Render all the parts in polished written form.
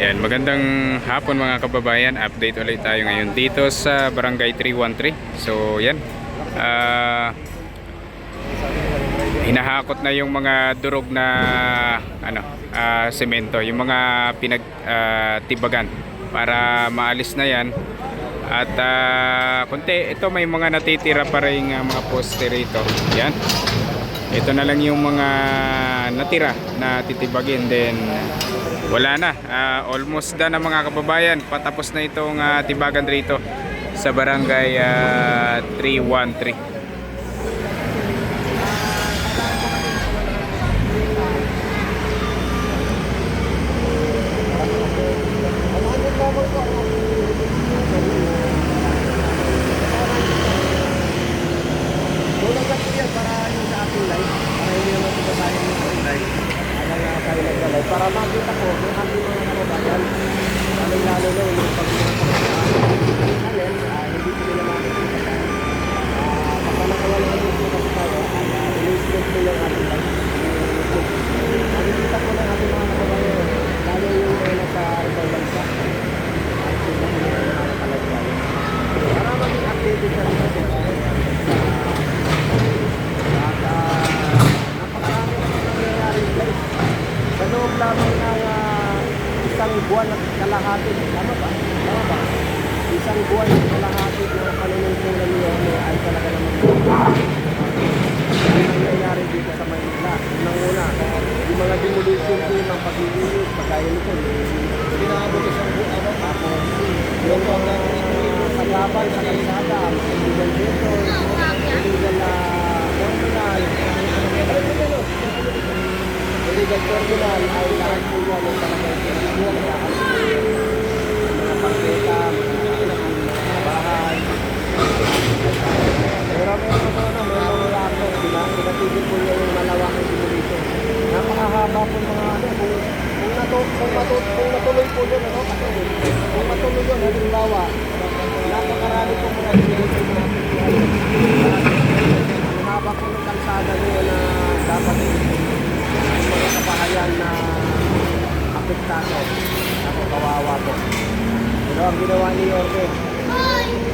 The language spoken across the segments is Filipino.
Yan, magandang hapon mga kababayan. Update ulit tayo ngayon dito sa Barangay 313. So yan, hinahakot na yung mga durog na semento, yung mga pinagtibagan para maalis na yan. At kunti, ito may mga natitira pa rin mga poste rito. Yan, ito na lang yung mga natira na titibagin. Then wala na, almost done na mga kababayan. Patapos na itong tibagan rito sa Barangay 313. Para makita ko kung ano yung mga kababayan, lalo na yung pag-channel, hindi ko nila makikita. Pagkalakawalan yung mga tayo, in-inscript ko yung ating live. Makikita ko ng ating mga kababayan, lalo yung nasa ibang bansa. At sila ko yung mga kalagyan. Para maging updated sa mga kababayan. At napakarami ang nangyayari guys. Sa loob lamang ng isang buwan at kalahati, tama ba? Tama ba? Isang buwan at kalahati na panunungkulan niyo ay talaga naman ang nangyayari dito sa Maynila. Unang-una, yung mga demolition team ng pag-iinis, pagkaya nito, pinakabot isang buwan. Tapos, yung mga kaglaban sa kalsada, illegal vehicle, illegal terminal, illegal terminal ay lahat po yan ang talagang pinagbuwan na mga pangkita, mga bahay. Pero meron mga yato, pinatigil po niya yung malawakang demolition. Napakahaba po mga kung natuloy po yun, kung matuloy yun, halimbawa, napakarami po mga demolition na ang haba po ng kalsada niyo na dapat mga kabahayan na apektado. Ako, kawawa po. Pero ang ginawa ni Yorke,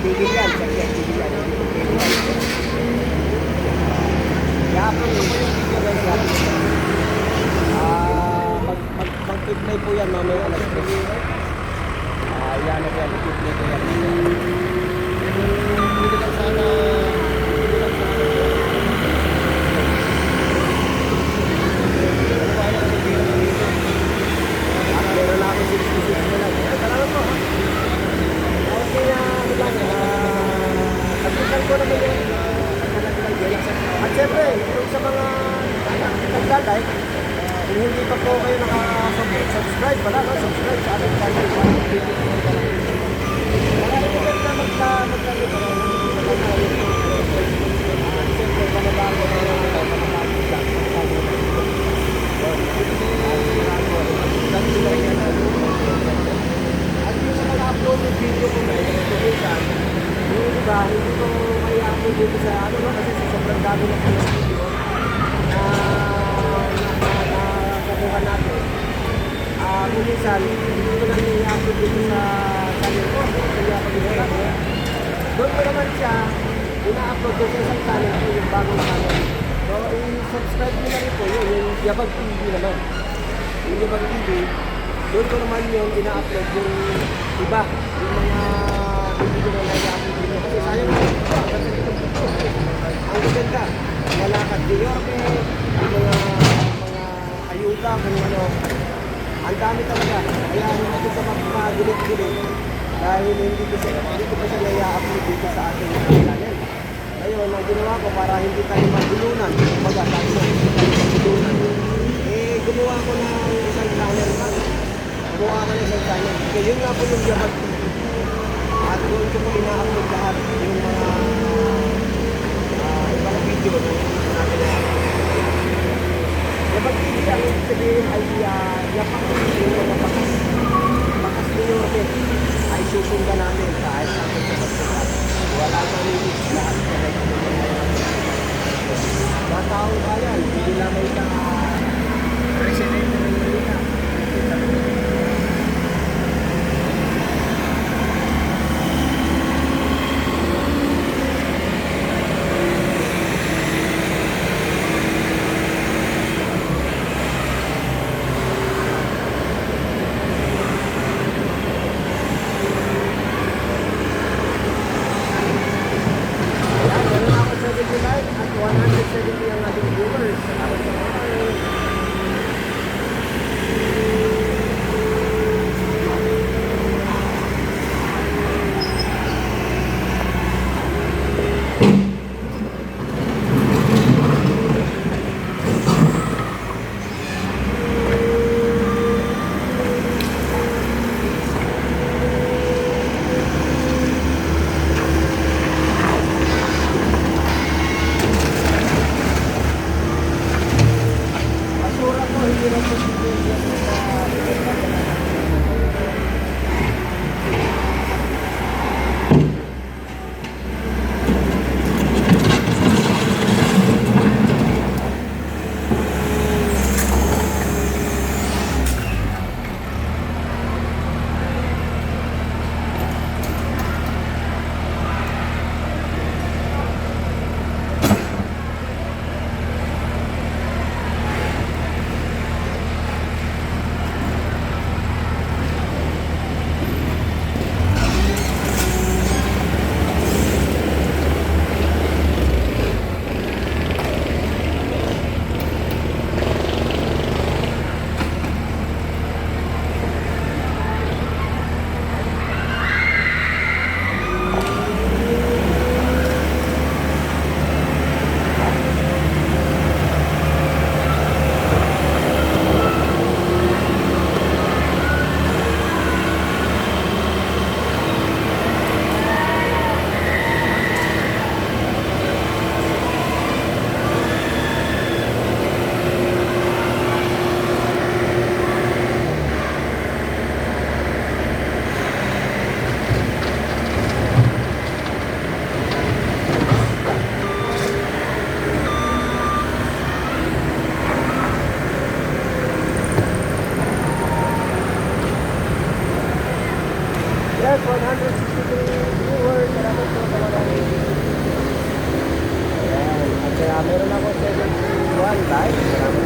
tigil yan, tigil yan. Yapon yung video guys, mag-play po yan mamaya alas 3. Yan na yan, mag-play po yan. Hindi lang sana meron na ako 66 na lang. Salamat po. Okay na, pagkitan ko naman yun. At syempre, kung sa mga naglalike, kung hindi pa po kayo nakasubscribe pala, subscribe sa ating channel. Marami po kayo na maglalike. Siyempre, panabago na lang ito. At yung sa mga-upload ng video ko ngayon, yung iba, hindi ko may upload dito sa kasi sobrang dami na po ng video na nakukuha natin. Minsan, hindi ko na i-upload dito sa channel ko, doon ko naman siya, ina-upload ko sa isang channel ko, yung bagong channel. So, i-subscribe nyo na rin po yun, yung Yabag TV naman. Yung Yabag TV, doon ko naman yung ina-upload yung iba, yung mga video na nai-upload dito. Kasi sayang na, ang ganda, malakad ni Yorke, yung mga ayuda, kung ano, ang dami talaga. Kaya hindi ko sa mag-gulit-gulit dahil hindi ko pa siya nai-upload dito sa ating channel. Ngayon, ang ginawa ko para hindi tayo magulunan, kumbaga tayo magulunan, gumawa ko ng isang channel na. Gumawa ko ng isang channel. Kaya yun nga po yung Yabag TV. At doon ko po ina-upload lahat yung mga ibang video na natin na Yabag TV ang sabihin ay yapak yung mga bakas ni Yorke ay susundan natin kahit sa ating kapag-kapag. Wala sa limit lahat na taong bayan, hindi lamang sa presidente ng Manila. viewers, 163 viewers. Salamat po sa mga ayan. At meron ako 71 likes. Salamat